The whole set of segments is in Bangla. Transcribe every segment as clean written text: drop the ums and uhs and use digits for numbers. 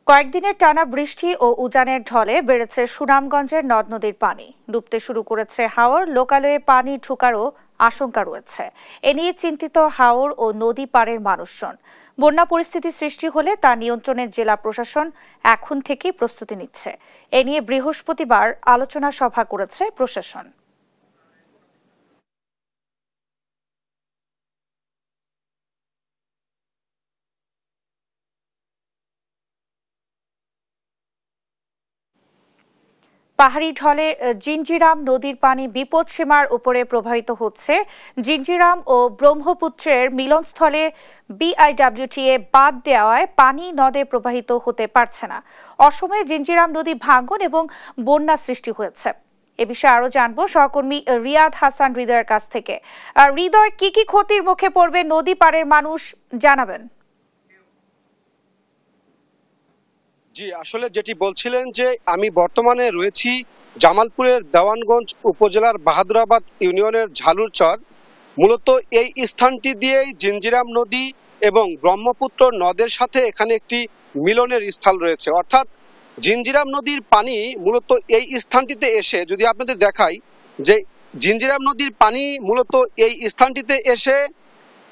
কয়েকদিনের টানা বৃষ্টি ও উজানের ঢলে বেড়েছে সুনামগঞ্জের নদ নদীর পানি। ডুবতে শুরু করেছে হাওর, লোকালয়ে পানি ঢোকারও আশঙ্কা রয়েছে। এ নিয়ে চিন্তিত হাওর ও নদী পাড়ের মানুষজন। বন্যা পরিস্থিতি সৃষ্টি হলে তা নিয়ন্ত্রণে জেলা প্রশাসন এখন থেকেই প্রস্তুতি নিচ্ছে। এ নিয়ে বৃহস্পতিবার আলোচনা সভা করেছে প্রশাসন। পাহাড়ি ঢলে জিঞ্জিরাম নদীর পানি বিপদসীমার উপরে প্রবাহিত হচ্ছে। জিঞ্জিরাম ও ব্রহ্মপুত্রের মিলনস্থলে বিআইডব্লিউটিএ বাদ দেওয়ায় পানি নদে প্রবাহিত হতে পারছে না। অসময়ে জিঞ্জিরাম নদী ভাঙন এবং বন্যা সৃষ্টি হয়েছে। এ বিষয়ে আরো জানবো সহকর্মী রিয়াদ হাসান হৃদয়ের কাছ থেকে। হৃদয়, কি কি ক্ষতির মুখে পড়বে নদী পাড়ের মানুষ, জানাবেন? জি, আসলে যেটি বলছিলেন যে আমি বর্তমানে রয়েছি জামালপুরের দেওয়ানগঞ্জ উপজেলার বাহাদুরাবাদ ইউনিয়নের ঝালুরচর। মূলত এই স্থানটি দিয়েই জিঞ্জিরাম নদী এবং ব্রহ্মপুত্র নদের সাথে এখানে একটি মিলনের স্থল রয়েছে। অর্থাৎ জিঞ্জিরাম নদীর পানি মূলত এই স্থানটিতে এসে, যদি আপনাদের দেখাই যে জিঞ্জিরাম নদীর পানি মূলত এই স্থানটিতে এসে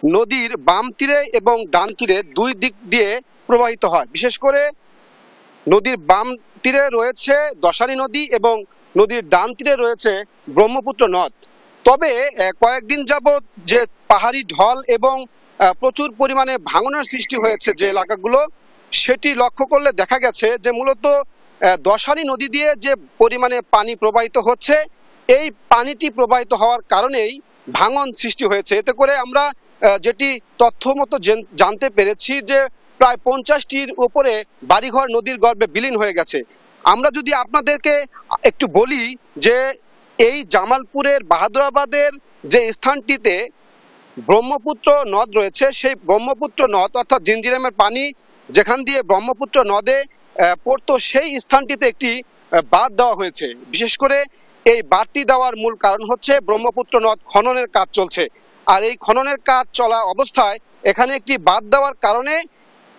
নদীর বাম তীরে এবং ডান তীরে দুই দিক দিয়ে প্রবাহিত হয়। বিশেষ করে নদীর বাম তীরে রয়েছে দশানী নদী এবং নদীর ডান তীরে রয়েছে ব্রহ্মপুত্র নদ। তবে কয়েকদিন যাবৎ যে পাহাড়ি ঢল এবং প্রচুর পরিমাণে ভাঙনের সৃষ্টি হয়েছে যে এলাকাগুলো, সেটি লক্ষ্য করলে দেখা গেছে যে মূলত দশানী নদী দিয়ে যে পরিমাণে পানি প্রবাহিত হচ্ছে, এই পানিটি প্রবাহিত হওয়ার কারণেই ভাঙন সৃষ্টি হয়েছে। এতে করে আমরা যেটি তথ্য মতো জানতে পেরেছি যে প্রায় 50টির উপরে বাড়িঘর নদীর গর্ভে বিলীন হয়ে গেছে। আমরা যদি আপনাদেরকে একটু বলি যে এই জামালপুরের বাহাদুরাবাদের যে স্থানটিতে ব্রহ্মপুত্র নদ রয়েছে, সেই ব্রহ্মপুত্র নদ অর্থাৎ জিঞ্জিরামের পানি যেখান দিয়ে ব্রহ্মপুত্র নদে পড়তো, সেই স্থানটিতে একটি বাঁধ দেওয়া হয়েছে। বিশেষ করে এই বাঁধটি দেওয়ার মূল কারণ হচ্ছে ব্রহ্মপুত্র নদ খননের কাজ চলছে। আর এই খননের কাজ চলা অবস্থায় এখানে একটি বাঁধ দেওয়ার কারণে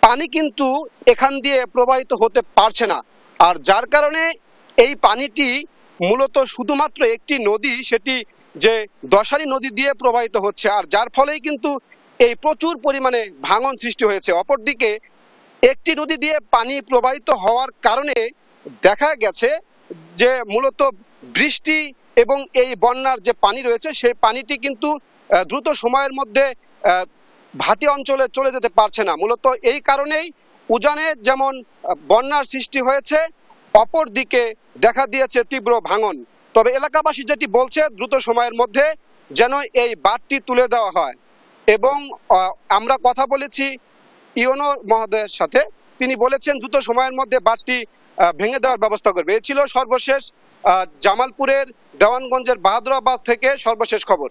পানি কিন্তু এখান দিয়ে প্রবাহিত হতে পারছে না। আর যার কারণে এই পানিটি মূলত শুধুমাত্র একটি নদী, সেটি যে দশানী নদী দিয়ে প্রবাহিত হচ্ছে, আর যার ফলেই কিন্তু এই প্রচুর পরিমাণে ভাঙন সৃষ্টি হয়েছে। অপরদিকে একটি নদী দিয়ে পানি প্রবাহিত হওয়ার কারণে দেখা গেছে যে মূলত বৃষ্টি এবং এই বন্যার যে পানি রয়েছে, সেই পানিটি কিন্তু দ্রুত সময়ের মধ্যে ভাটি অঞ্চলে চলে যেতে পারছে না। মূলত এই কারণেই উজানে যেমন বন্যার সৃষ্টি হয়েছে, অপর দিকে দেখা দিয়েছে তীব্র ভাঙন। তবে এলাকাবাসী যেটি বলছে, দ্রুত সময়ের মধ্যে যেন এই বাঁধটি তুলে দেওয়া হয়। এবং আমরা কথা বলেছি ইউনো মহোদয়ের সাথে, তিনি বলেছেন দ্রুত সময়ের মধ্যে বাঁধটি ভেঙে দেওয়ার ব্যবস্থা করবে। এ ছিল সর্বশেষ জামালপুরের দেওয়ানগঞ্জের বাহাদুরাবাদ থেকে সর্বশেষ খবর।